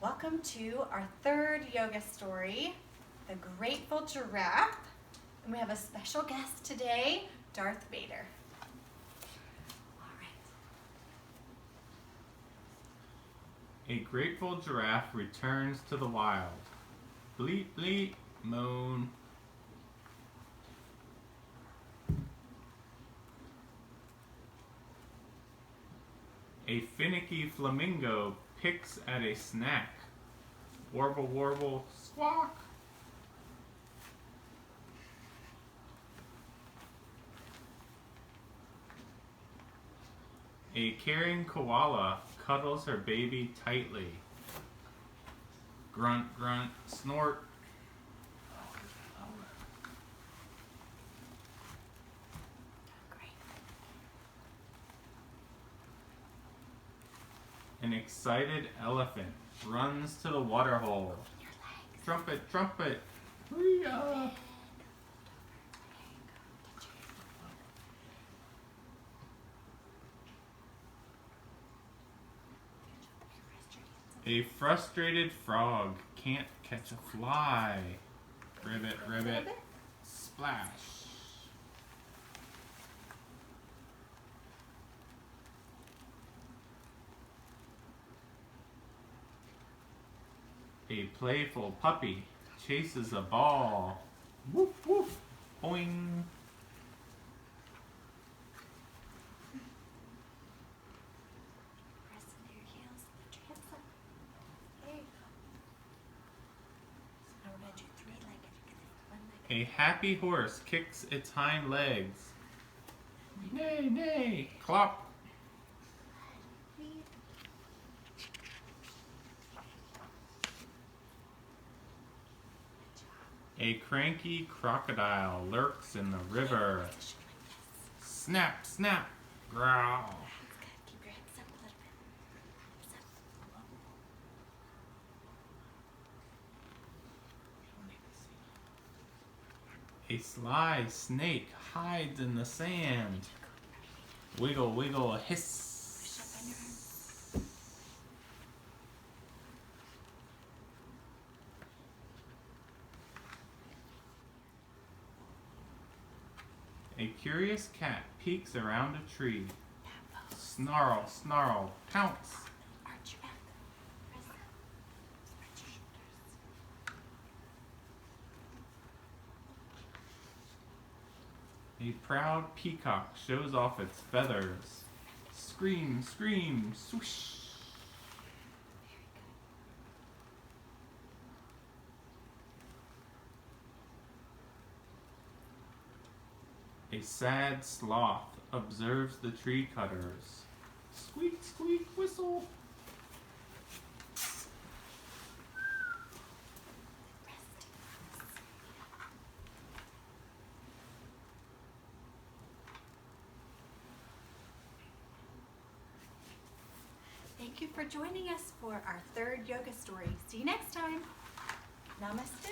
Welcome to our third yoga story, The Grateful Giraffe. And we have a special guest today, Darth Vader. All right. A grateful giraffe returns to the wild. Bleat, bleat, moan. A finicky flamingo picks at a snack. Warble, warble, squawk. A caring koala cuddles her baby tightly. Grunt, grunt, snort. Great. An excited elephant runs to the waterhole. Trumpet, trumpet, hurry up. A frustrated frog can't catch a fly. Ribbit, ribbit, splash. A playful puppy chases a ball. Woof, woof, boing. Press into your heels, put your hips up. There you go. So now we're going to do three-legged. One-legged. A happy horse kicks its hind legs. Nay, nay, clop. A cranky crocodile lurks in the river. Snap, snap, growl. That's good. Keep your hips up a little bit. A sly snake hides in the sand. Wiggle, wiggle, hiss. Push up on your arms. A curious cat peeks around a tree. Snarl, snarl, pounce. Arch your back. Press up. Spread your shoulders. A proud peacock shows off its feathers. Scream, scream, swoosh. A sad sloth observes the tree cutters. Squeak, squeak, whistle. Thank you for joining us for our third yoga story. See you next time. Namaste.